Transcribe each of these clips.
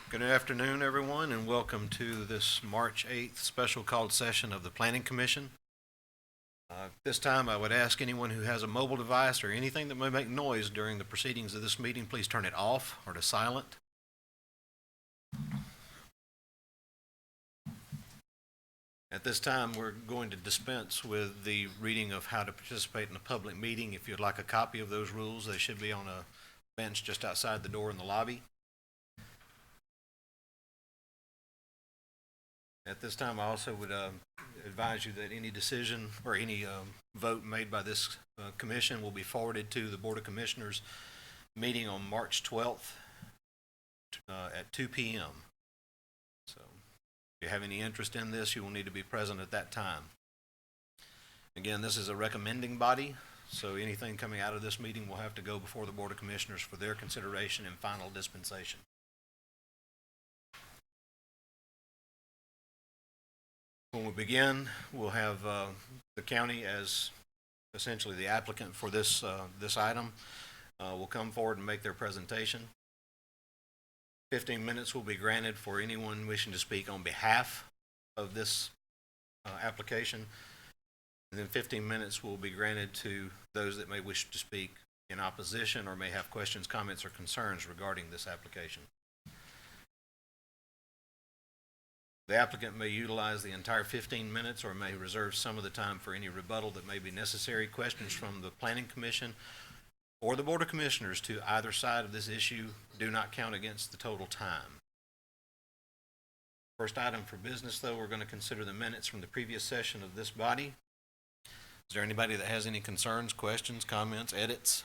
Good afternoon, everyone, and welcome to this March 8th special called session of the Planning Commission. This time, I would ask anyone who has a mobile device or anything that may make noise during the proceedings of this meeting, please turn it off or to silent. At this time, we're going to dispense with the reading of how to participate in a public meeting. If you'd like a copy of those rules, they should be on a bench just outside the door in the lobby. At this time, I also would advise you that any decision or any vote made by this commission will be forwarded to the Board of Commissioners meeting on March 12th at 2 p.m. So if you have any interest in this, you will need to be present at that time. Again, this is a recommending body, so anything coming out of this meeting will have to go before the Board of Commissioners for their consideration and final dispensation. When we begin, we'll have the county as essentially the applicant for this item will come forward and make their presentation. 15 minutes will be granted for anyone wishing to speak on behalf of this application, and then 15 minutes will be granted to those that may wish to speak in opposition or may have questions, comments, or concerns regarding this application. The applicant may utilize the entire 15 minutes or may reserve some of the time for any rebuttal that may be necessary. Questions from the Planning Commission or the Board of Commissioners to either side of this issue do not count against the total time. First item for business, though, we're going to consider the minutes from the previous session of this body. Is there anybody that has any concerns, questions, comments, edits?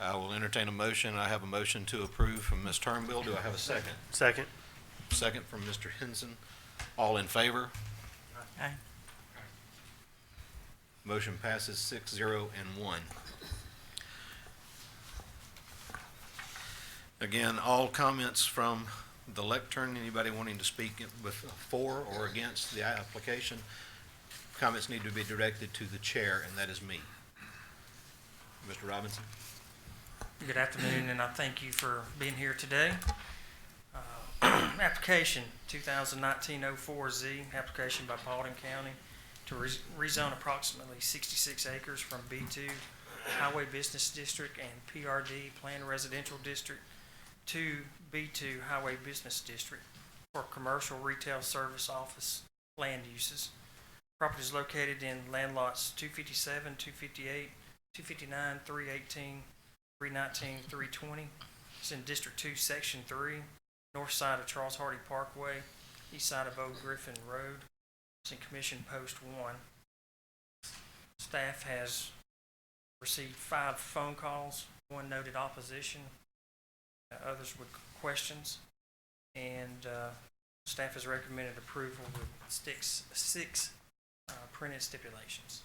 I will entertain a motion. I have a motion to approve from Ms. Turnbull. Do I have a second? Second. Second from Mr. Henson. All in favor? Aye. Motion passes 6-0 and 1. Again, all comments from the lectern, anybody wanting to speak for or against the application, comments need to be directed to the chair, and that is me. Mr. Robinson. Good afternoon, and I thank you for being here today. Application 2019-04Z, application by Paulding County to rezone approximately 66 acres from B2 Highway Business District and PRD Planned Residential District to B2 Highway Business District for commercial retail service office land uses. Property is located in land lots 257, 258, 259, 318, 319, 320. It's in District 2, Section 3, north side of Charles Hardy Parkway, east side of Old Griffin Road. It's in Commission Post 1. Staff has received 5 phone calls, 1 noted opposition, others with questions, and staff has recommended approval with 6 printed stipulations.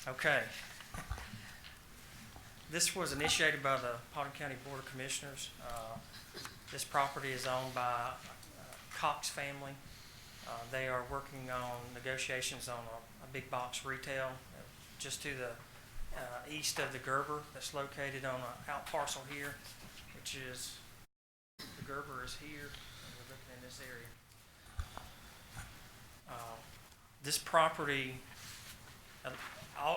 Okay. This was initiated by the Paulding County Board of Commissioners. This property is owned by Cox family. They are working on negotiations on a big box retail just to the east of the Gerber that's located on an out parcel here, which is, the Gerber is here, and we're looking in this area. This property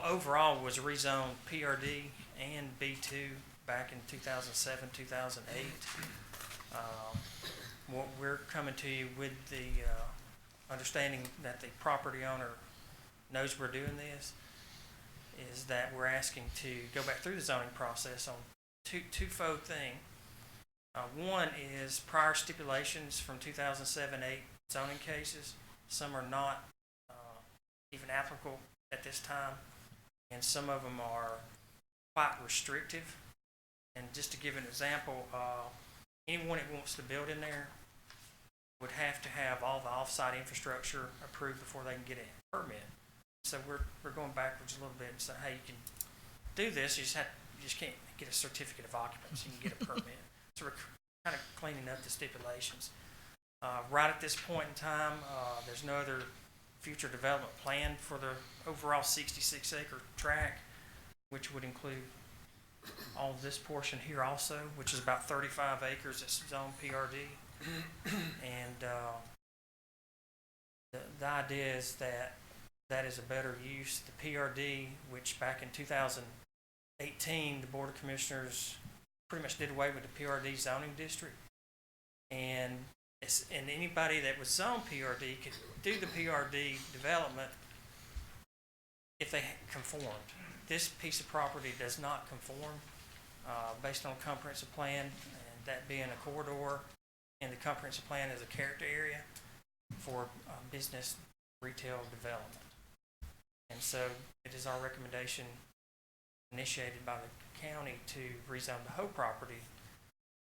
overall was rezoned PRD and B2 back in 2007, 2008. What we're coming to you with the understanding that the property owner knows we're doing this is that we're asking to go back through the zoning process on twofold thing. One is prior stipulations from 2007-8 zoning cases. Some are not even applicable at this time, and some of them are quite restrictive. And just to give an example, anyone that wants to build in there would have to have all the off-site infrastructure approved before they can get a permit. So we're going backwards a little bit and say, hey, you can do this, you just can't get a certificate of occupancy, you can get a permit. So we're kind of cleaning up the stipulations. Right at this point in time, there's no other future development plan for the overall 66-acre tract, which would include all of this portion here also, which is about 35 acres that's zone PRD. And the idea is that that is a better use. The PRD, which back in 2018, the Board of Commissioners pretty much did away with the PRD zoning district. And anybody that was zone PRD could do the PRD development if they conformed. This piece of property does not conform based on a comprehensive plan, and that being a corridor, and the comprehensive plan is a character area for business retail development. And so it is our recommendation, initiated by the county, to rezone the whole property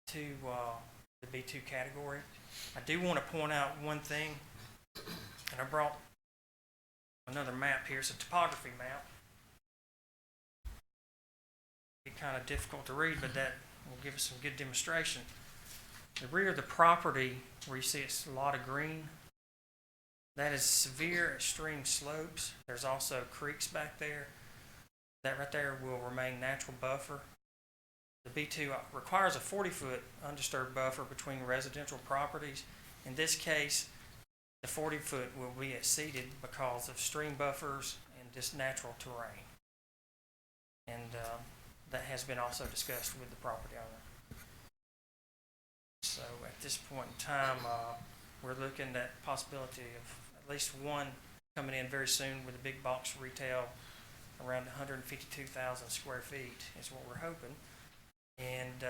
to the B2 category. I do want to point out one thing, and I brought another map here. It's a topography map. It's kind of difficult to read, but that will give us some good demonstration. The rear of the property, where you see it's a lot of green, that is severe extreme slopes. There's also creeks back there. That right there will remain natural buffer. The B2 requires a 40-foot undisturbed buffer between residential properties. In this case, the 40-foot will be exceeded because of stream buffers and just natural terrain. And that has been also discussed with the property owner. So at this point in time, we're looking at the possibility of at least one coming in very soon with a big box retail around 152,000 square feet is what we're hoping. And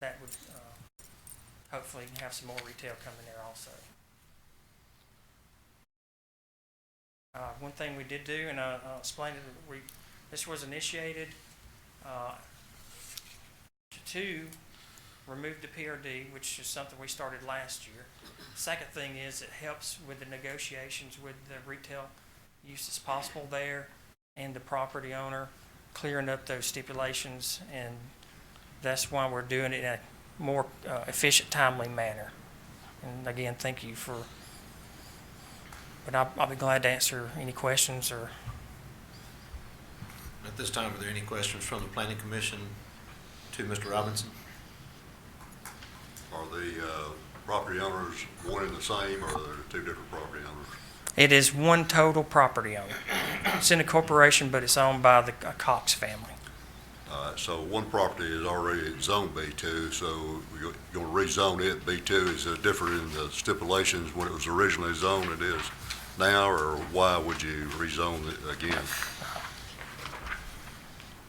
that would hopefully have some more retail coming there also. One thing we did do, and I'll explain it, this was initiated to remove the PRD, which is something we started last year. Second thing is it helps with the negotiations with the retail uses possible there and the property owner, clearing up those stipulations, and that's why we're doing it in a more efficient, timely manner. And again, thank you for, but I'll be glad to answer any questions. Or At this time, are there any questions from the Planning Commission to Mr. Robinson? Are the property owners one and the same, or are there two different property owners? It is one total property owner. It's in a corporation, but it's owned by the Cox family. So one property is already in zone B2, so you're going to rezone it B2. Is it different in the stipulations when it was originally zoned it is now, or why would you rezone it again?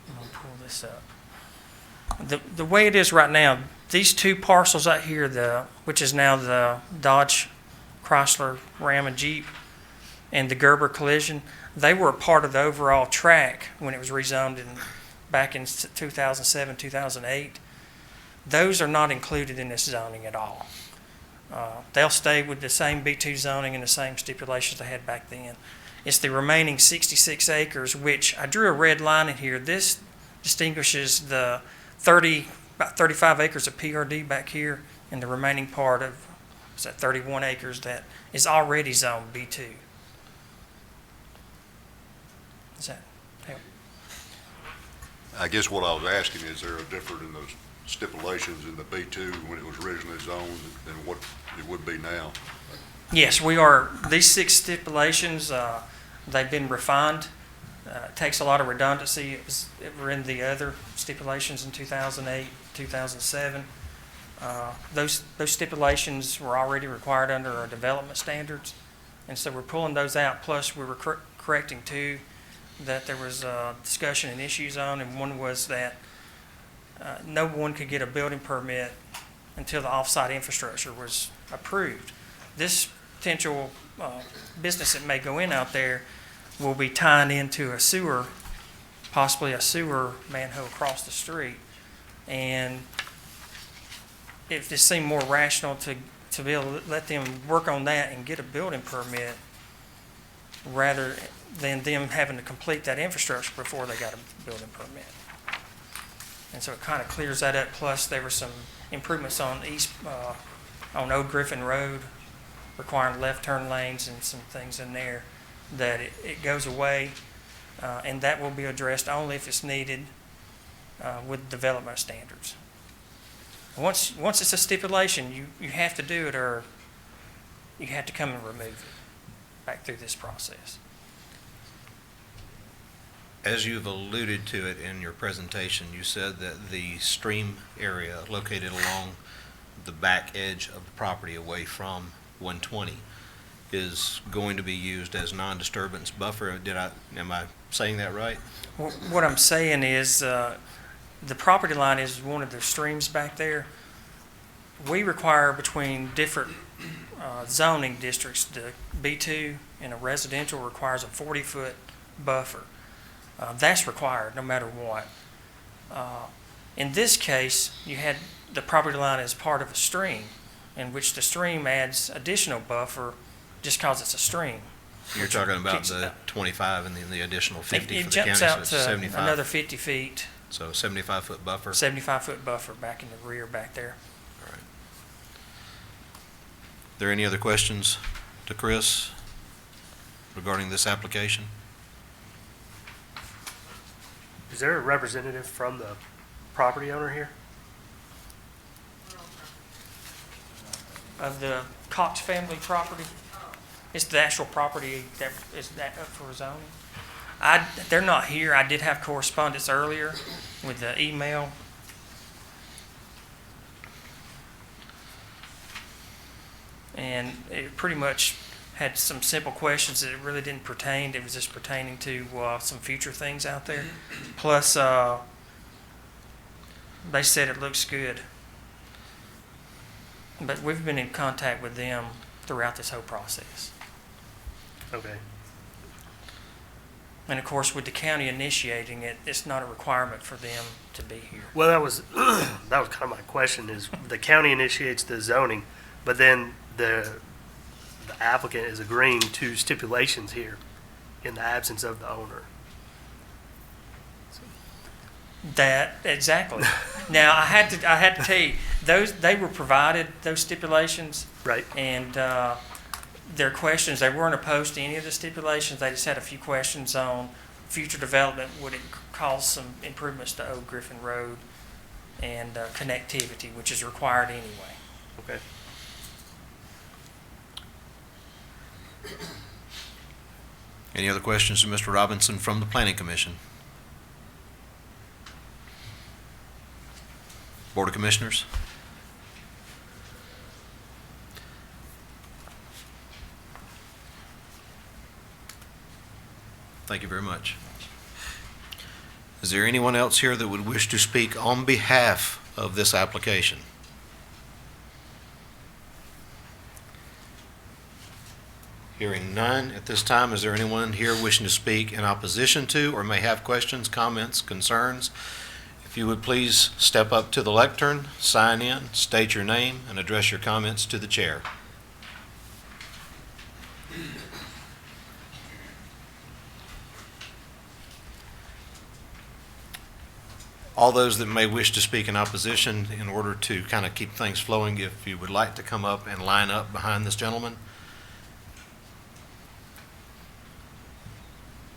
I'm going to pull this up. The way it is right now, these two parcels out here, which is now the Dodge, Chrysler, Ram, and Jeep, and the Gerber collision, they were a part of the overall track when it was rezoned back in 2007, 2008. Those are not included in this zoning at all. They'll stay with the same B2 zoning and the same stipulations they had back then. It's the remaining 66 acres, which I drew a red line in here. This distinguishes the about 35 acres of PRD back here, and the remaining part of, is that 31 acres that is already zoned B2. Does that help? I guess what I was asking, is there a difference in those stipulations in the B2 when it was originally zoned than what it would be now? Yes, we are. These 6 stipulations, they've been refined. It takes a lot of redundancy. It were in the other stipulations in 2008, 2007. Those stipulations were already required under our development standards, and so we're pulling those out. Plus, we were correcting 2 that there was discussion and issues on, and one was that no one could get a building permit until the off-site infrastructure was approved. This potential business that may go in out there will be tying into a sewer, possibly a sewer manhole across the street. And if it seemed more rational to be able to let them work on that and get a building permit rather than them having to complete that infrastructure before they got a building permit. And so it kind of clears that up. Plus, there were some improvements on on Old Griffin Road requiring left turn lanes and some things in there, that it goes away, and that will be addressed only if it's needed with development standards. Once it's a stipulation, you have to do it, or you have to come and remove it back through this process. As you've alluded to it in your presentation, you said that the stream area located along the back edge of the property away from 120 is going to be used as non-disturbance buffer. Am I saying that right? What I'm saying is, the property line is one of the streams back there. We require between different zoning districts, the B2 in a residential requires a 40-foot buffer. That's required no matter what. In this case, you had the property line as part of a stream, in which the stream adds additional buffer just because it's a stream. You're talking about the 25 and then the additional 50 It for the county, jumps so out it's to 75. another 50 feet, So 75-foot buffer. 75-foot buffer back in the rear back there. All right. Are there any other questions to Chris regarding this application? Is there a representative from the property owner here? Of the Cox family property, it's the actual property that is that up for zoning. They're not here. I did have correspondence earlier with the email. And it pretty much had some simple questions that it really didn't pertain. It was just pertaining to some future things out there. Plus, they said it looks good. But we've been in contact with them throughout this whole process. Okay. And of course, with the county initiating it, it's not a requirement for them to be here. Well, that was kind of my question is the county initiates the zoning, but then the applicant is agreeing to stipulations here in the absence of the owner. That, exactly. Now, I had to tell you, they were provided those stipulations, Right. and their questions, they weren't opposed to any of the stipulations. They just had a few questions on future development. Would it cause some improvements to Old Griffin Road and connectivity, which is required anyway. Okay. Any other questions to Mr. Robinson from the Planning Commission? Board of Commissioners? Thank you very much. Is there anyone else here that would wish to speak on behalf of this application? Hearing none at this time, is there anyone here wishing to speak in opposition to or may have questions, comments, concerns? If you would please step up to the lectern, sign in, state your name, and address your comments to the chair. All those that may wish to speak in opposition, in order to kind of keep things flowing, if you would like to come up and line up behind this gentleman.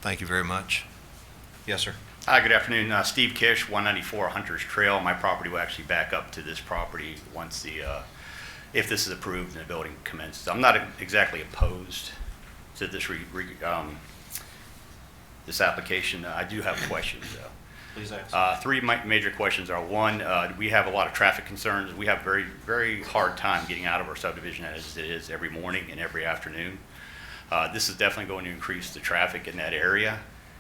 Thank you very much. Yes, sir. Hi, good afternoon. Steve Kish, 194 Hunters Trail. My property will actually back up to this property once if this is approved and the building commences. I'm not exactly opposed to this this application. I do have questions, though. Please ask. Three major questions are, one, we have a lot of traffic concerns. We have very, very hard time getting out of our subdivision as it is every morning and every afternoon. This is definitely going to increase the traffic in that area,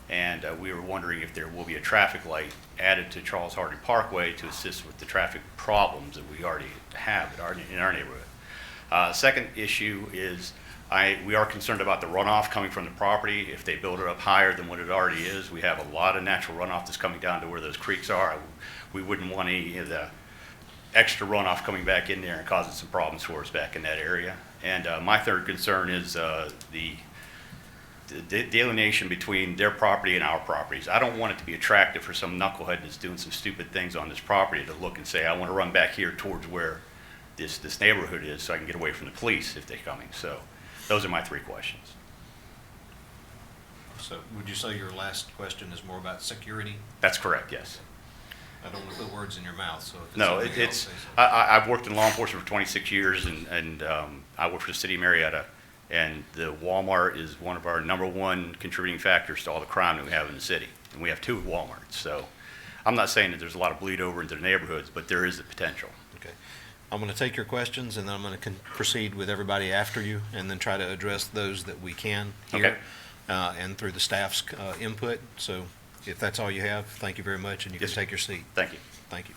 and we were wondering if there will be a traffic light added to Charles Harding Parkway to assist with the traffic problems that we already have in our neighborhood. Second issue is we are concerned about the runoff coming from the property. If they build it up higher than what it already is, we have a lot of natural runoff that's coming down to where those creeks are. We wouldn't want any of the extra runoff coming back in there and causing some problems for us back in that area. And my third concern is the delineation between their property and our properties. I don't want it to be attractive for some knucklehead that's doing some stupid things on this property to look and say, I want to run back here towards where this neighborhood is, so I can get away from the police if they're coming. So those are my three questions. So would you say your last question is more about security? That's correct, yes. I don't want to put words in your mouth, so if it's No, something else, it's, say so. I've worked in law enforcement for 26 years, and I work for the city of Marietta, and the Walmart is one of our #1 contributing factors to all the crime that we have in the city. And we have 2 Walmarts, so I'm not saying that there's a lot of bleed over into the neighborhoods, but there is the potential. Okay. I'm going to take your questions, and then I'm going to proceed with everybody after you, and then try to address those that we can Okay. here, and through the staff's input. So if that's all you have, thank you very much, and you can Yes, take your seat. Thank you. Thank you.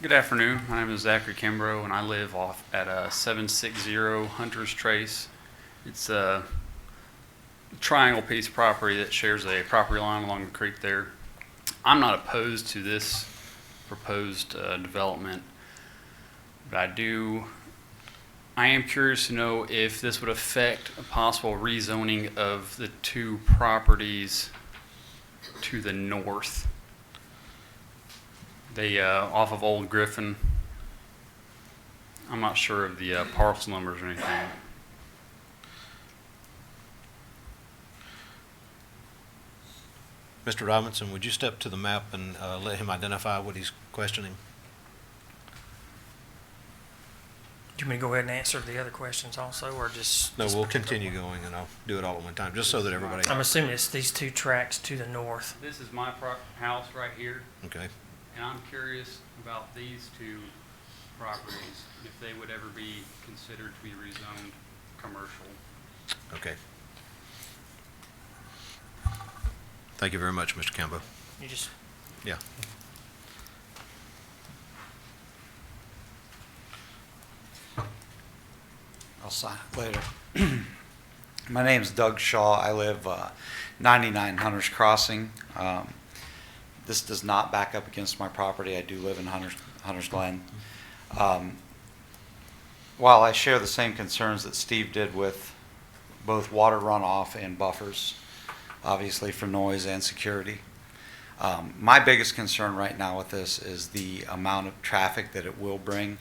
Good afternoon. My name is Zachary Kimbrough, and I live off at 760 Hunter's Trace. It's a triangle piece of property that shares a property line along the creek there. I'm not opposed to this proposed development, but I am curious to know if this would affect a possible rezoning of the 2 properties to the north. They, off of Old Griffin. I'm not sure of the parcel numbers or anything. Mr. Robinson, would you step to the map and let him identify what he's questioning? Do you want me to go ahead and answer the other questions also, or just? No, we'll continue going, and I'll do it all at one time, just so that everybody, I'm assuming it's these 2 tracks to the north. This is my house right here, okay? and I'm curious about these 2 properties, if they would ever be considered to be rezoned commercial. Okay. Thank you very much, Mr. Campbell. You just, Yeah. I'll sign it later. My name's Doug Shaw. I live 99 Hunters Crossing. This does not back up against my property. I do live in Hunters Glen. While I share the same concerns that Steve did with both water runoff and buffers, obviously for noise and security, my biggest concern right now with this is the amount of traffic that it will bring.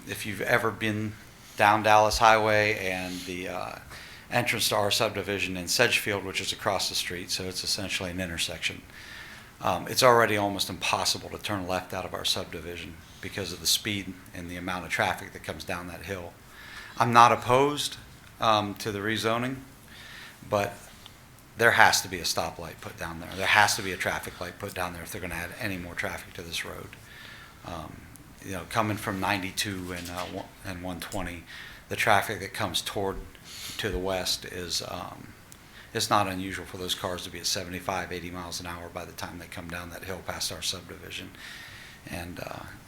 If you've ever been down Dallas Highway and the entrance to our subdivision in Sedgefield, which is across the street, so it's essentially an intersection. It's already almost impossible to turn left out of our subdivision because of the speed and the amount of traffic that comes down that hill. I'm not opposed to the rezoning, but there has to be a stoplight put down there. There has to be a traffic light put down there if they're going to add any more traffic to this road. You know, coming from 92 and 120, the traffic that comes to the west is it's not unusual for those cars to be at 75, 80 miles an hour by the time they come down that hill past our subdivision. And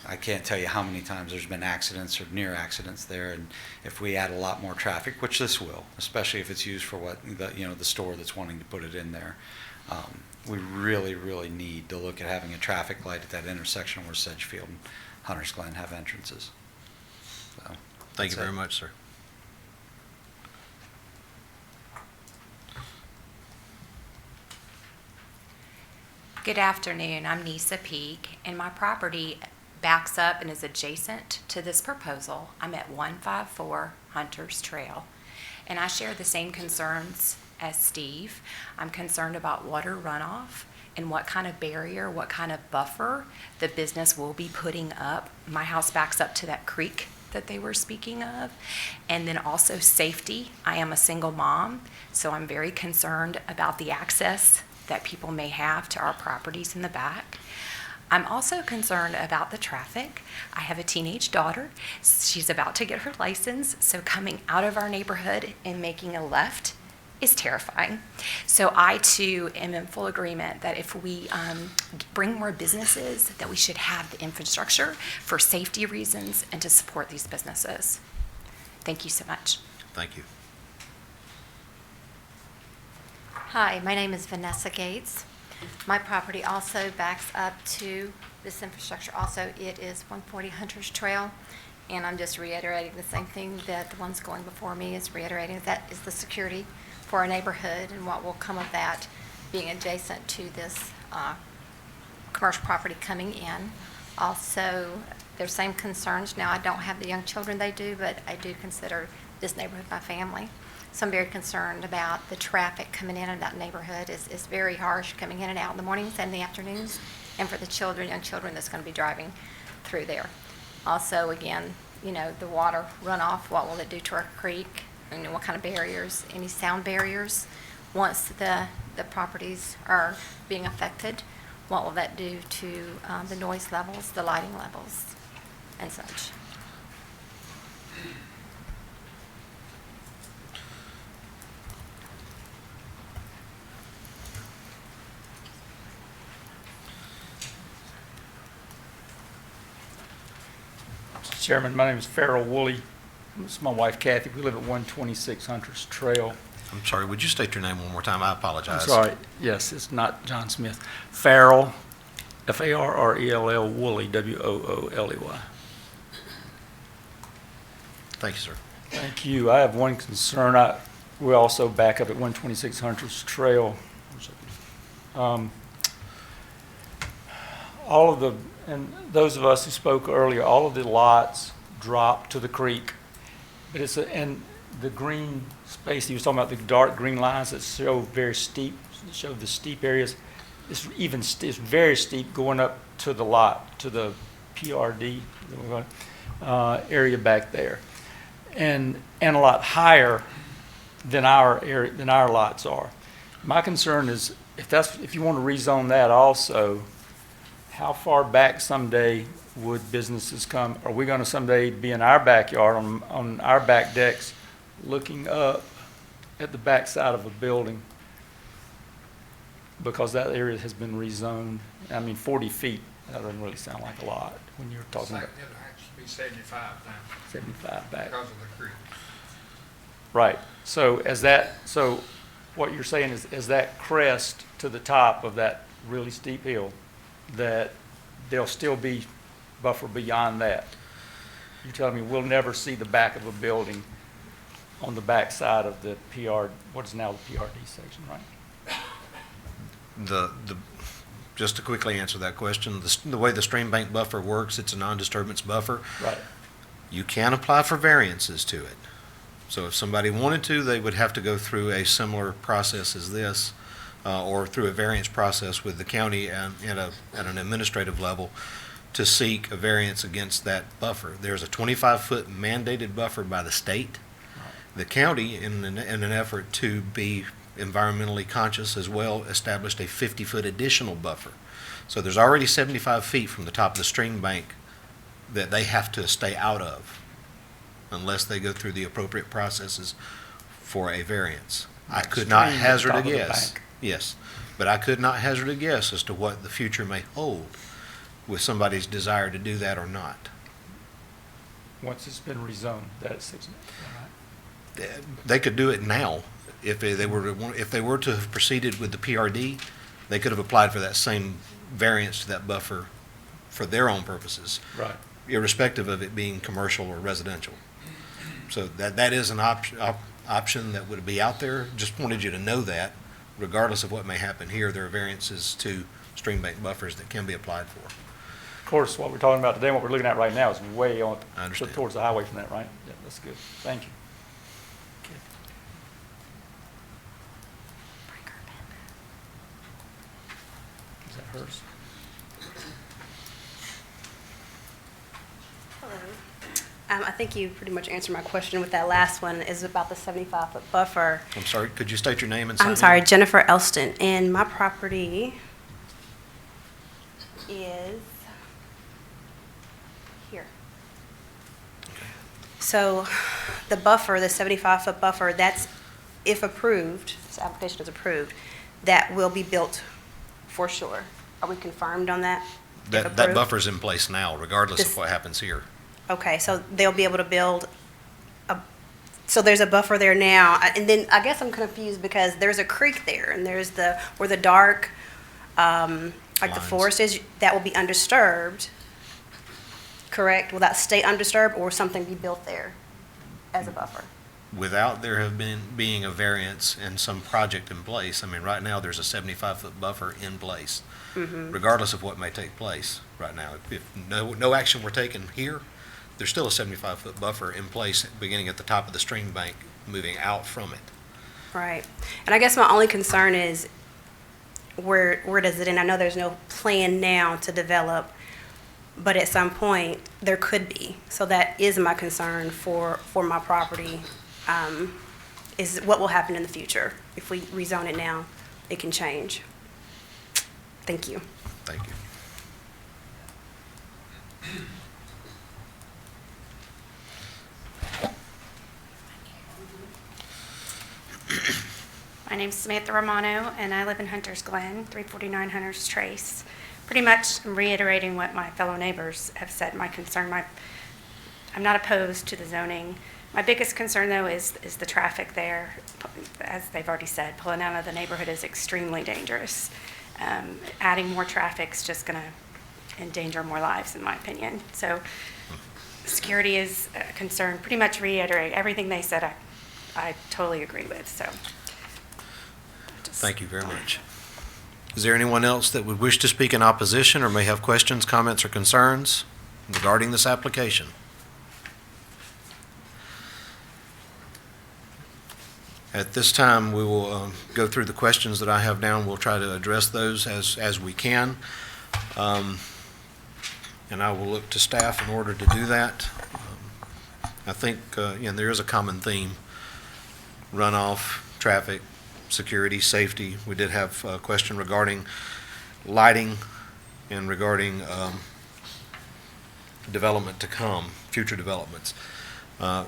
I can't tell you how many times there's been accidents or near accidents there. And if we add a lot more traffic, which this will, especially if it's used for what the store that's wanting to put it in there, we really, really need to look at having a traffic light at that intersection where Sedgefield and Hunters Glen have entrances. So, Thank you that's very it. much, sir. Good afternoon. I'm Nisa Peak, and my property backs up and is adjacent to this proposal. I'm at 154 Hunters Trail, and I share the same concerns as Steve. I'm concerned about water runoff and what kind of barrier, what kind of buffer the business will be putting up. My house backs up to that creek that they were speaking of, and then also safety. I am a single mom, so I'm very concerned about the access that people may have to our properties in the back. I'm also concerned about the traffic. I have a teenage daughter. She's about to get her license, so coming out of our neighborhood and making a left is terrifying. So I too am in full agreement that if we bring more businesses, that we should have the infrastructure for safety reasons and to support these businesses. Thank you so much. Thank you. Hi, my name is Vanessa Gates. My property also backs up to this infrastructure also. It is 140 Hunters Trail, And I'm just reiterating the same thing that the ones going before me is reiterating, that is the security for our neighborhood and what will come of that being adjacent to this commercial property coming in. Also, their same concerns. Now, I don't have the young children they do, but I do consider this neighborhood my family. So I'm very concerned about the traffic coming in that neighborhood. It's very harsh coming in and out in the mornings and the afternoons, and for the children, young children that's going to be driving through there. Also, again, you know, the water runoff, what will it do to our creek? And what kind of barriers, any sound barriers? Once the properties are being affected, what will that do to the noise levels, the lighting levels, and such? Mr. Chairman, my name is Farrell Woolley. This is my wife Kathy. We live at 126 Hunters Trail. I'm sorry, would you state your name one more time? I I'm apologize. sorry, yes, it's not John Smith. Farrell, Farrell Woolley, Wooley. Thank you, sir. Thank you. I have one concern. We also back up at 126 Hunters Trail. All of the, and those of us who spoke earlier, all of the lots drop to the creek. But it's, and the green space, he was talking about the dark green lines that show very steep, show the steep areas. It's even, it's very steep going up to the lot, to the PRD area back there. And a lot higher than our area, than our lots are. My concern is if you want to rezone that also, how far back someday would businesses come? Are we going to someday be in our backyard on our back decks looking up at the backside of a building because that area has been rezoned? I mean, 40 feet, that doesn't really sound like a lot when you're talking about It'll actually be 75 now 75 back. because of the creek. Right. So so what you're saying is, as that crest to the top of that really steep hill, that there'll still be buffer beyond that? You're telling me we'll never see the back of a building on the back side of the what is now the PRD section, right? Just to quickly answer that question, the way the stream bank buffer works, it's a non-disturbance buffer. Right. You can apply for variances to it. So if somebody wanted to, they would have to go through a similar process as this, or through a variance process with the county and at an administrative level to seek a variance against that buffer. There's a 25-foot mandated buffer by the state. The county, in an effort to be environmentally conscious as well, established a 50-foot additional buffer. So there's already 75 feet from the top of the stream bank that they have to stay out of unless they go through the appropriate processes for a variance. I could not Stream at the hazard top a of the guess. bank. Yes, but I could not hazard a guess as to what the future may hold with somebody's desire to do that or not. Once it's been rezoned, that's 6. They could do it now. If they were to have proceeded with the PRD, they could have applied for that same variance to that buffer for their own purposes, Right. irrespective of it being commercial or residential. So that is an option that would be out there. Just wanted you to know that, regardless of what may happen here, there are variances to stream bank buffers that can be applied for. Of course, what we're talking about today, and what we're looking at right now is way on, I understand. towards the highway from that, right? Yeah, that's good. Thank you. Is that hers? I think you pretty much answered my question with that last one, is about the 75-foot buffer. I'm sorry, could you state your name and sign I'm in? sorry, Jennifer Elston, and my property is here. So the buffer, the 75-foot buffer, that's, if approved, this application is approved, that will be built for sure. Are we confirmed on that? If That approved? buffer's in place now, regardless This- of what happens here. Okay, so they'll be able to build so there's a buffer there now, and then I guess I'm confused because there's a creek there, and there's where the dark, like the Lines. forest is, that will be undisturbed. correct? Will that stay undisturbed or something be built there as a buffer? Without there have being a variance and some project in place, I mean, right now, there's a 75-foot buffer in place, regardless of what may take place right now. If no action were taken here, there's still a 75-foot buffer in place, beginning at the top of the stream bank, moving out from it. Right. And I guess my only concern is where does it end? I know there's no plan now to develop, but at some point, there could be. So that is my concern for my property, is what will happen in the future. If we rezone it now, it can change. Thank you. Thank you. My name's Samantha Romano, and I live in Hunters Glen, 349 Hunters Trace. Pretty much I'm reiterating what my fellow neighbors have said. My concern, I'm not opposed to the zoning. My biggest concern, though, is the traffic there. As they've already said, pulling out of the neighborhood is extremely dangerous. Adding more traffic's just going to endanger more lives, in my opinion. So security is a concern. Pretty much reiterate everything they said. I totally agree with. So. Thank you very much. Is there anyone else that would wish to speak in opposition or may have questions, comments, or concerns regarding this application? At this time, we will go through the questions that I have down. We'll try to address those as we can. And I will look to staff in order to do that. I think there is a common theme: runoff, traffic, security, safety. We did have a question regarding lighting and regarding development to come, future developments. I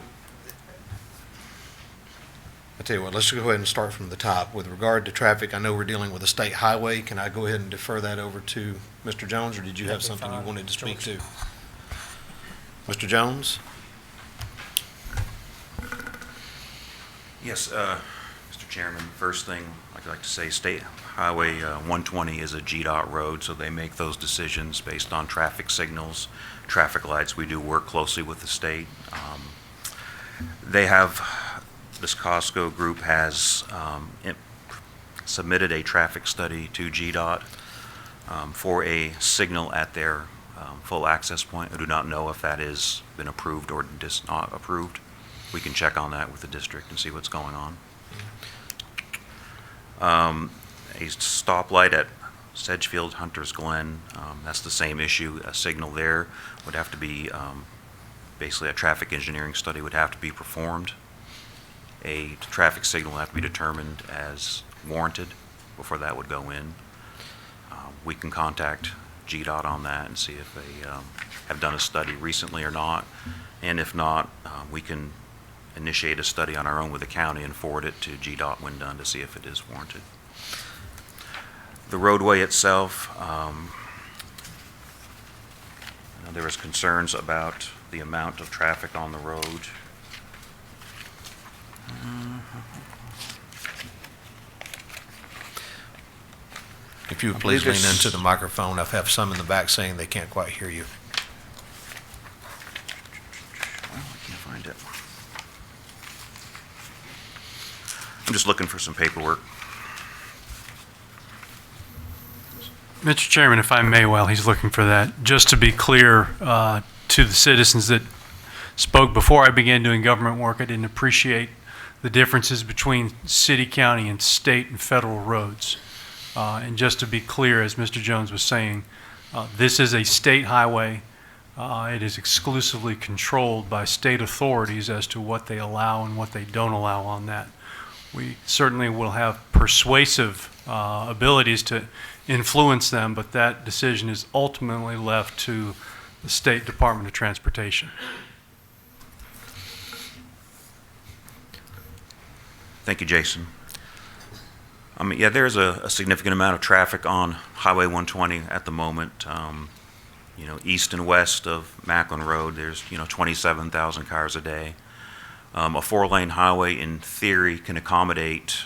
tell you what, let's go ahead and start from the top. With regard to traffic, I know we're dealing with a state highway. Can I go ahead and defer that over to Mr. Jones, or did you have something you wanted to speak to? Mr. Jones? Yes, Mr. Chairman, first thing I'd like to say, State Highway 120 is a GDOT road, so they make those decisions based on traffic signals, traffic lights. We do work closely with the state. This Costco group has submitted a traffic study to GDOT for a signal at their full access point. I do not know if that has been approved or not approved. We can check on that with the district and see what's going on. A stoplight at Sedgefield, Hunters Glen, that's the same issue. A signal there would have to be, basically a traffic engineering study would have to be performed. A traffic signal would have to be determined as warranted before that would go in. We can contact GDOT on that and see if they have done a study recently or not. And if not, we can initiate a study on our own with the county and forward it to GDOT when done to see if it is warranted. The roadway itself, there was concerns about the amount of traffic on the road. If you would please lean into the microphone. I have some in the back saying they can't quite hear you. Well, I can't find it. I'm just looking for some paperwork. Mr. Chairman, if I may, while he's looking for that, just to be clear to the citizens that spoke before I began doing government work, I didn't appreciate the differences between city, county, and state and federal roads. And just to be clear, as Mr. Jones was saying, this is a state highway. It is exclusively controlled by state authorities as to what they allow and what they don't allow on that. We certainly will have persuasive abilities to influence them, but that decision is ultimately left to the State Department of Transportation. Thank you, Jason. Yeah, there's a significant amount of traffic on Highway 120 at the moment. East and west of Macklin Road, there's 27,000 cars a day. A 4-lane highway, in theory, can accommodate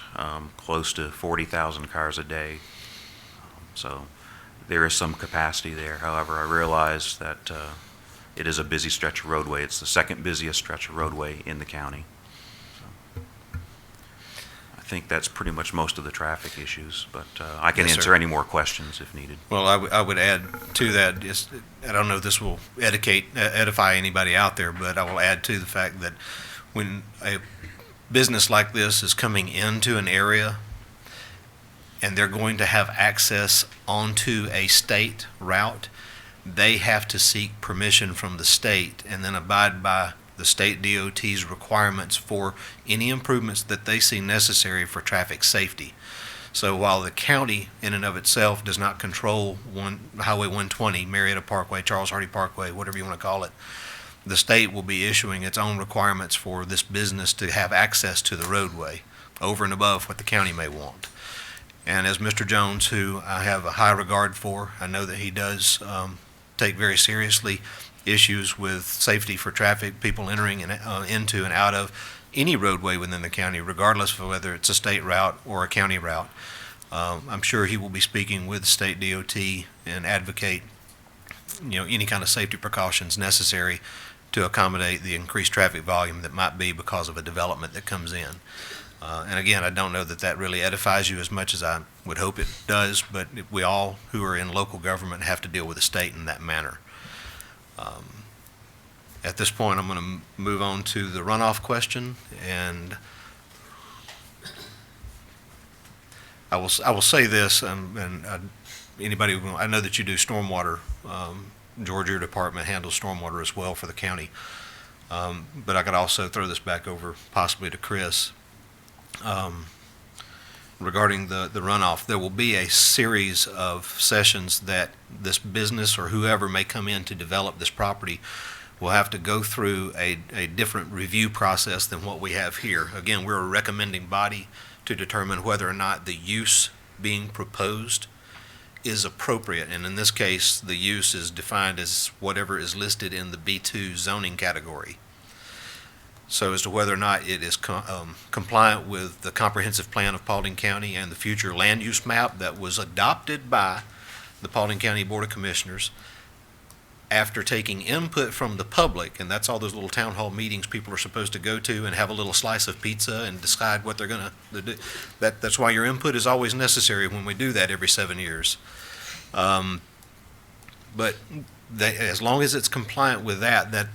close to 40,000 cars a day. So there is some capacity there. However, I realize that It is a busy stretch of roadway. It's the second busiest stretch of roadway in the county. So, I think that's pretty much most of the traffic issues, but I can Yes, answer sir. any more questions if needed. Well, I would add to that, just, I don't know if this will edify anybody out there, but I will add to the fact that when a business like this is coming into an area and they're going to have access onto a state route, they have to seek permission from the state and then abide by the state DOT's requirements for any improvements that they see necessary for traffic safety. So while the county in and of itself does not control Highway 120, Marietta Parkway, Charles Hardy Parkway, whatever you want to call it, the state will be issuing its own requirements for this business to have access to the roadway over and above what the county may want. And as Mr. Jones, who I have a high regard for, I know that he does take very seriously issues with safety for traffic, people entering and into and out of any roadway within the county, regardless of whether it's a state route or a county route. I'm sure he will be speaking with state DOT and advocate, any kind of safety precautions necessary to accommodate the increased traffic volume that might be because of a development that comes in. And again, I don't know that that really edifies you as much as I would hope it does, but we all who are in local government have to deal with the state in that manner. At this point, I'm going to move on to the runoff question, and I will say this, anybody, I know that you do stormwater. Georgia, your department handles stormwater as well for the county. But I could also throw this back over possibly to Chris. Regarding the runoff, there will be a series of sessions that this business or whoever may come in to develop this property will have to go through a different review process than what we have here. Again, we're a recommending body to determine whether or not the use being proposed is appropriate. And in this case, the use is defined as whatever is listed in the B2 zoning category. So as to whether or not it is compliant with the comprehensive plan of Paulding County and the future land use map that was adopted by the Paulding County Board of Commissioners after taking input from the public, and that's all those little town hall meetings people are supposed to go to and have a little slice of pizza and decide what they're going to do. That's why your input is always necessary when we do that every 7 years. But as long as it's compliant with that,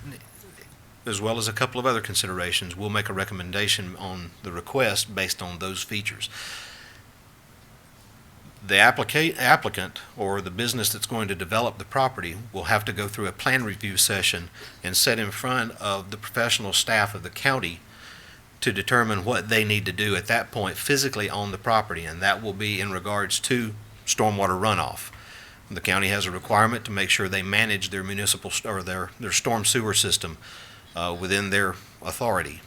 as well as a couple of other considerations, we'll make a recommendation on the request based on those features. The applicant or the business that's going to develop the property will have to go through a plan review session and sit in front of the professional staff of the county to determine what they need to do at that point physically on the property, and that will be in regards to stormwater runoff. The county has a requirement to make sure they manage their municipal or their storm sewer system within their authority.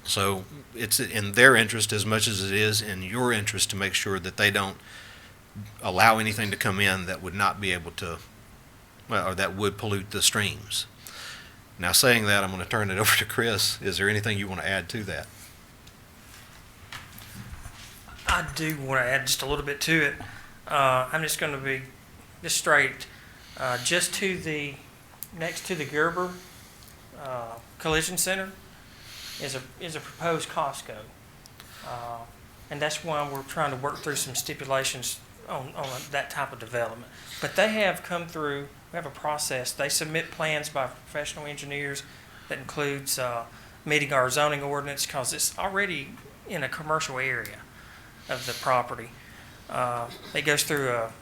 So it's in their interest as much as it is in your interest to make sure that they don't allow anything to come in that would not be able to, or that would pollute the streams. Now, saying that, I'm going to turn it over to Chris. Is there anything you want to add to that? I do want to add just a little bit to it. I'm just going to be just straight. Just to the next to the Gerber Collision Center is a proposed Costco, and that's why we're trying to work through some stipulations on that type of development. But they have come through. We have a process. They submit plans by professional engineers that includes meeting our zoning ordinance because it's already in a commercial area of the property. It goes through a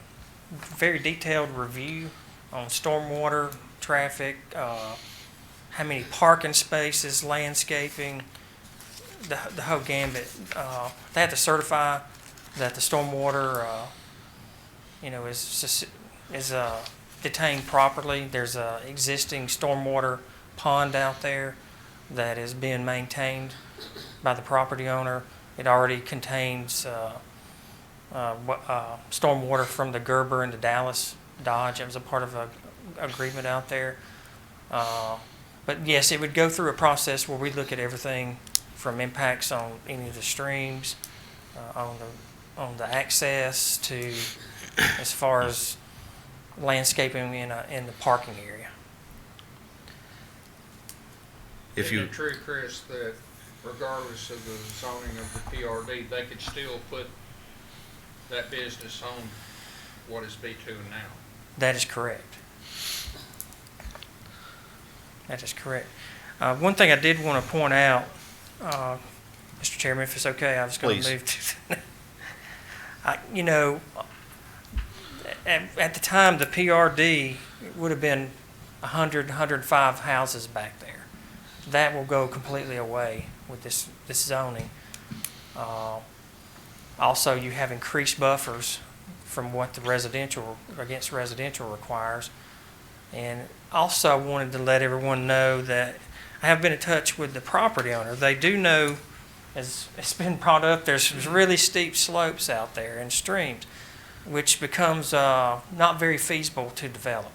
very detailed review on stormwater, traffic, how many parking spaces, landscaping, the whole gambit. They have to certify that the stormwater, is detained properly. There's a existing stormwater pond out there that is being maintained by the property owner. It already contains stormwater from the Gerber into Dallas Dodge. It was a part of an agreement out there. But yes, it would go through a process where we look at everything from impacts on any of the streams, on the access to as far as landscaping in the parking area. if Isn't you, it true, Chris, that regardless of the zoning of the PRD, they could still put that business on what is B2 now? That is correct. That is correct. One thing I did want to point out, Mr. Chairman, if it's okay, I was going Please. to move to, you know, at the time, the PRD would have been 100, 105 houses back there. That will go completely away with this zoning. Also, you have increased buffers from what the residential requires. And also, I wanted to let everyone know that I have been in touch with the property owner. They do know, as it's been brought up, there's really steep slopes out there and streams, which becomes not very feasible to develop.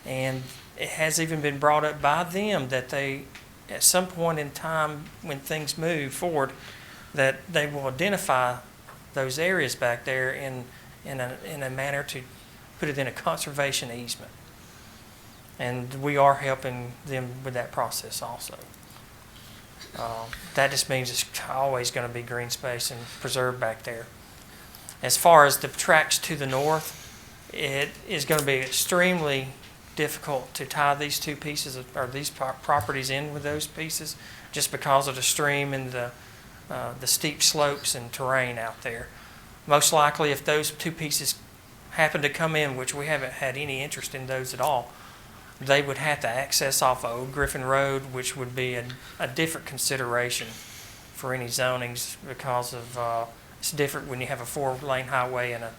And it has even been brought up by them that they, at some point in time when things move forward, that they will identify those areas back there in a manner to put it in a conservation easement. And we are helping them with that process also. That just means it's always going to be green space and preserved back there. As far as the tracks to the north, it is going to be extremely difficult to tie these two pieces or these properties in with those pieces, just because of the stream and the steep slopes and terrain out there. Most likely, if those two pieces happen to come in, which we haven't had any interest in those at all, they would have to access off of Old Griffin Road, which would be a different consideration for any zonings, because of it's different when you have a 4-lane highway and a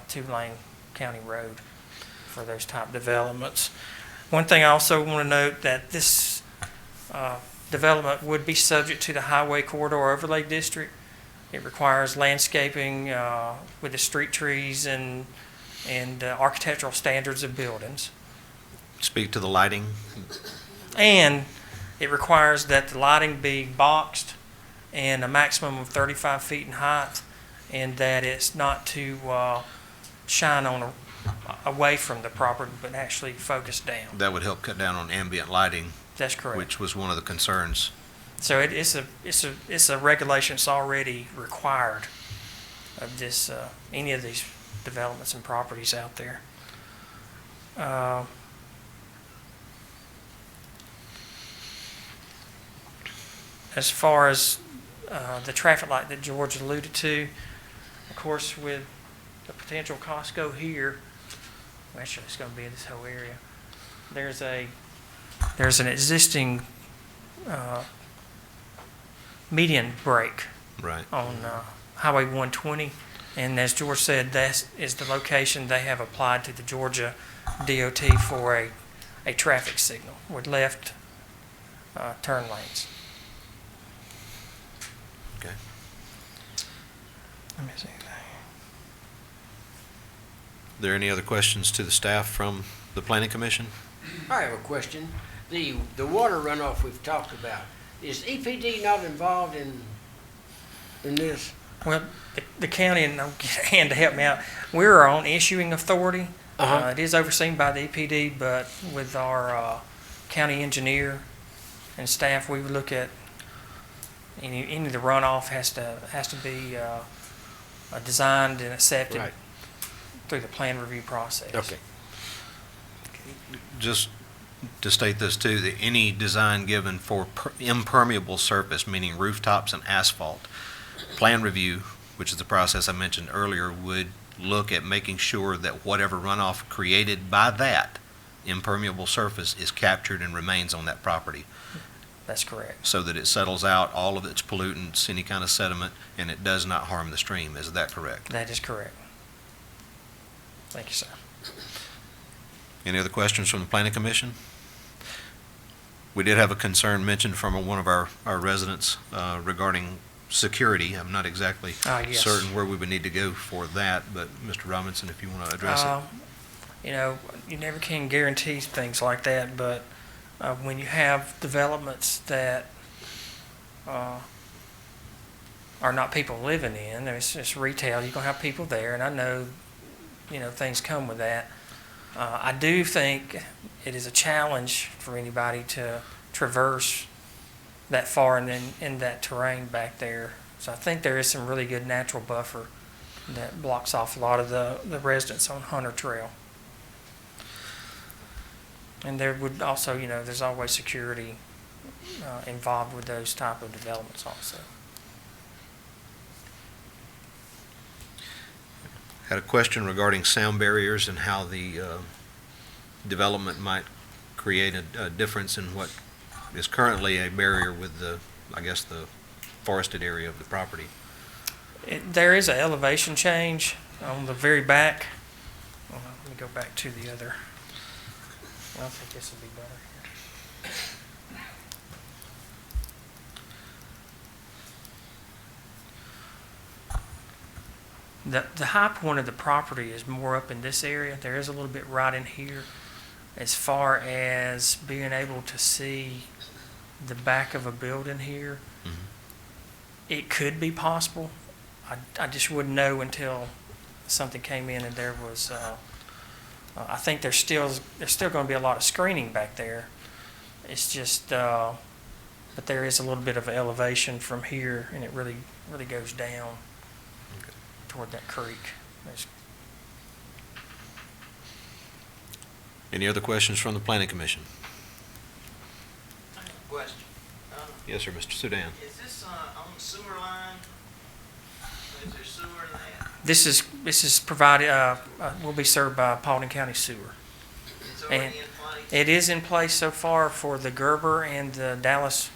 2-lane county road for those type developments. One thing I also want to note, that this development would be subject to the Highway Corridor Overlay District. It requires landscaping with the street trees and architectural standards of buildings. speak to the lighting? And it requires that the lighting be boxed and a maximum of 35 feet in height, and that it's not to shine on away from the property, but actually focus down. That would help cut down on ambient lighting, That's correct. which was one of the concerns. So it's a regulation that's already required of this any of these developments and properties out there. As far as the traffic light that George alluded to, of course, with the potential Costco here, actually it's going to be in this whole area. There's an existing median break Right. on Highway 120, and as George said, that is the location they have applied to the Georgia DOT for a traffic signal with left turn lanes. Okay. Let me see. Are there any other questions to the staff from the Planning Commission? I have a question. The water runoff we've talked about, is EPD not involved in this? Well, the county, and I'll get Ann to help me out, we're our own issuing authority. It is overseen by the EPD, but with our county engineer and staff, we would look at any of the runoff has to be designed and accepted Right. through the plan review process. Okay. Just to state this too, that any design given for impermeable surface, meaning rooftops and asphalt, plan review, which is the process I mentioned earlier, would look at making sure that whatever runoff created by that impermeable surface is captured and remains on that property, That's correct. so that it settles out all of its pollutants, any kind of sediment, and it does not harm the stream. Is that correct? That is correct. Thank you, sir. Any other questions from the Planning Commission? We did have a concern mentioned from one of our residents regarding security. I'm not exactly Yes. certain where we would need to go for that, but Mr. Robinson, if you want to address it. You know, you never can guarantee things like that, but when you have developments that are not people living in, it's just retail, you're going to have people there, and I know, you know, things come with that. I do think it is a challenge for anybody to traverse that far and then in that terrain back there. So I think there is some really good natural buffer that blocks off a lot of the residents on Hunter Trail. And there would also, there's always security involved with those type of developments also. Had a question regarding sound barriers and how the development might create a difference in what is currently a barrier with the forested area of the property. There is an elevation change on the very back. Let me go back to the other. I think this would be better here. The high point of the property is more up in this area. There is a little bit right in here as far as being able to see the back of a building here. Mm-hmm. It could be possible. I just wouldn't know until something came in and there was, I think there's still going to be a lot of screening back there. It's just, but there is a little bit of elevation from here and it really goes down toward that creek. Any other questions from the Planning Commission? Question. Yes, sir, Mr. Sudan. Is this on the sewer line? Is there sewer in that? This is provided, will be served by Paulding County Sewer. It's already And in place? it is in place so far for the Gerber and the Dallas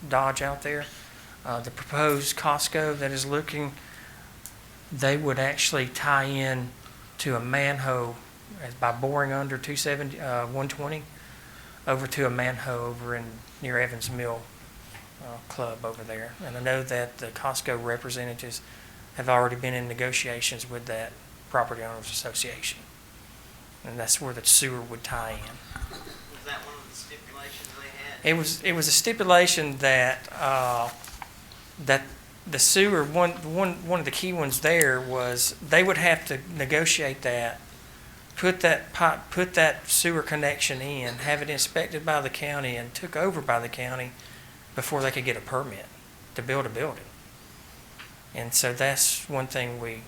Dodge out there. The proposed Costco that is looking, they would actually tie in to a manhole by boring under 120 over to a manhole over near Evans Mill Club over there. And I know that the Costco representatives have already been in negotiations with that property owners association. And that's where the sewer would tie in. Was that one of the stipulations they had? It was a stipulation that that the sewer, one of the key ones there was they would have to negotiate that, put that sewer connection in, have it inspected by the county and took over by the county before they could get a permit to build a building. And so that's one thing we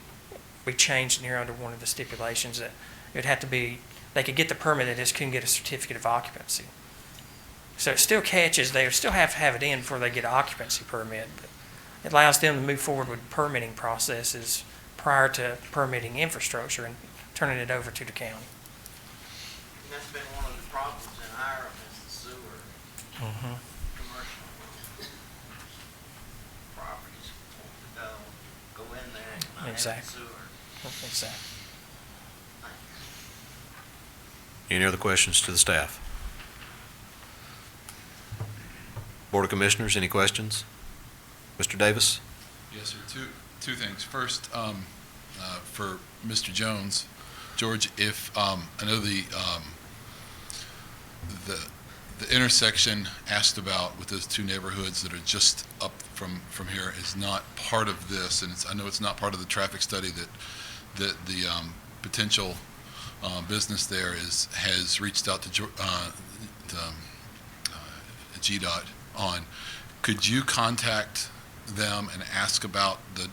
changed here under one of the stipulations, that it'd have to be, they could get the permit, they just couldn't get a certificate of occupancy. So it still catches, they still have to have it in before they get an occupancy permit, but it allows them to move forward with permitting processes prior to permitting infrastructure and turning it over to the county. And that's been one of the problems in Hiram is the sewer. Mm-hmm. Commercial properties want to go in there and not have the Exactly. sewer. Exactly. Any other questions to the staff? Board of Commissioners, any questions? Mr. Davis? Yes, sir. Two things. First, for Mr. Jones, George, if I know the intersection asked about with those two neighborhoods that are just up from here is not part of this, and I know it's not part of the traffic study that the potential business there has reached out to GDOT on. Could you contact them and ask about the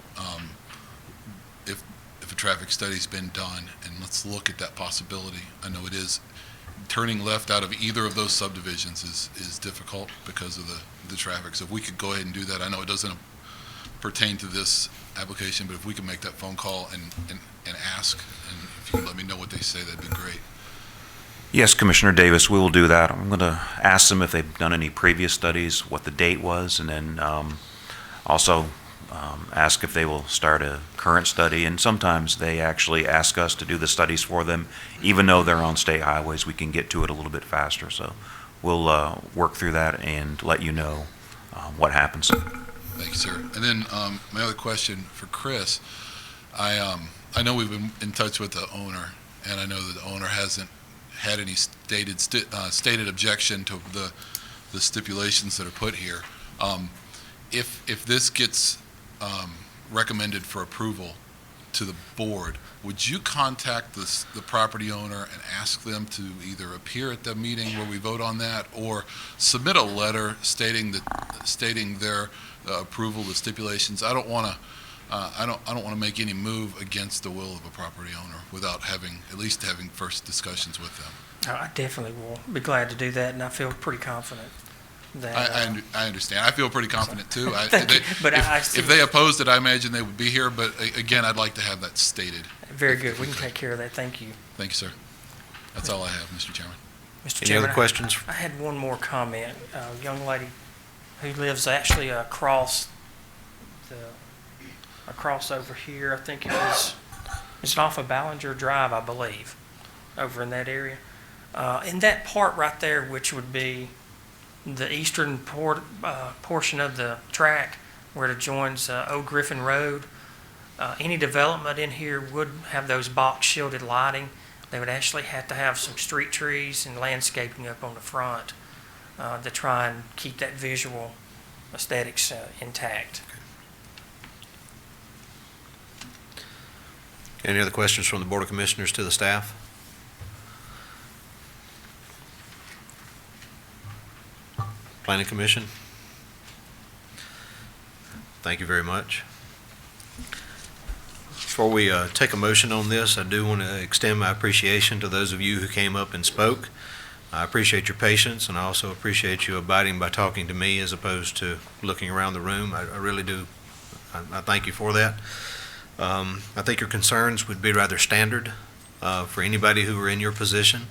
if a traffic study's been done, and let's look at that possibility. I know it is turning left out of either of those subdivisions is difficult because of the traffic. So if we could go ahead and do that, I know it doesn't pertain to this application, but if we could make that phone call and ask, and if you could let me know what they say, that'd be great. Yes, Commissioner Davis, we will do that. I'm going to ask them if they've done any previous studies, what the date was, and then also ask if they will start a current study. And sometimes they actually ask us to do the studies for them. Even though they're on state highways, we can get to it a little bit faster. So we'll work through that and let you know what happens. Thank you, sir. And then my other question for Chris, I know we've been in touch with the owner, and I know that the owner hasn't had any stated objection to the stipulations that are put here. If this gets recommended for approval to the board, would you contact the property owner and ask them to either appear at the meeting where we vote on that, or submit a letter stating their approval of the stipulations? I don't want to make any move against the will of a property owner without at least having first discussions with them. I definitely will be glad to do that, and I feel pretty confident that. I understand. I feel pretty confident too. Thank you. But If they opposed it, I imagine they would be here, but again, I'd like to have that stated. Very good. We can take care of that. Thank you. Thank you, sir. That's all I have, Mr. Chairman. Mr. Any Chairman, other questions? I had one more comment. A young lady who lives actually across over here. I think it's off of Ballinger Drive, I believe, over in that area. In that part right there, which would be the eastern portion of the track where it joins Old Griffin Road, any development in here would have those box shielded lighting. They would actually have to have some street trees and landscaping up on the front to try and keep that visual aesthetics intact. Any other questions from the Board of Commissioners to the staff? Planning Commission? Thank you very much. Before we take a motion on this, I do want to extend my appreciation to those of you who came up and spoke. I appreciate your patience, and I also appreciate you abiding by talking to me as opposed to looking around the room. I really do. I thank you for that. I think your concerns would be rather standard for anybody who were in your position.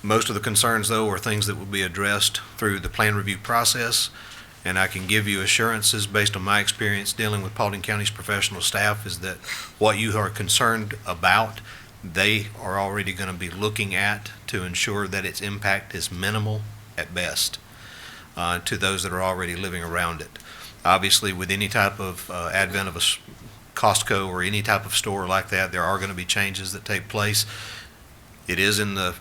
Most of the concerns, though, are things that will be addressed through the plan review process, and I can give you assurances based on my experience dealing with Paulding County's professional staff is that what you are concerned about, they are already going to be looking at to ensure that its impact is minimal at best to those that are already living around it. Obviously, with any type of advent of a Costco or any type of store like that, there are going to be changes that take place. It is in a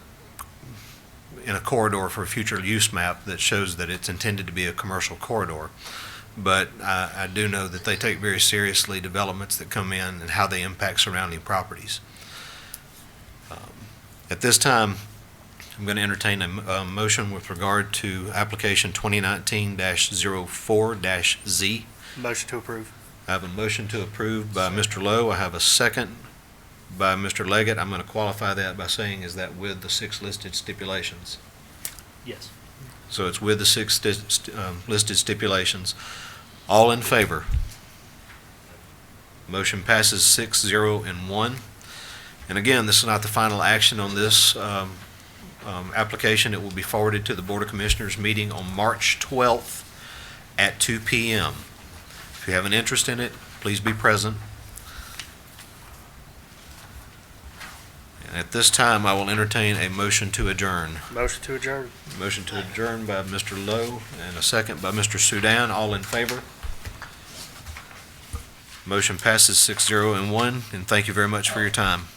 corridor for a future use map that shows that it's intended to be a commercial corridor. But I do know that they take very seriously developments that come in and how they impact surrounding properties. At this time, I'm going to entertain a motion with regard to application 2019-04-Z. Motion to approve. I have a motion to approve by Mr. Lowe. I have a second by Mr. Leggett. I'm going to qualify that by saying, is that with the 6 listed stipulations? Yes. So it's with the 6 listed stipulations. All in favor? Motion passes 6-0 and 1. And again, this is not the final action on this application. It will be forwarded to the Board of Commissioners meeting on March 12th at 2 p.m. If you have an interest in it, please be present. And at this time, I will entertain a motion to adjourn. Motion to adjourn. Motion to adjourn by Mr. Lowe and a second by Mr. Sudan. All in favor? Motion passes 6-0 and 1, and thank you very much for your time.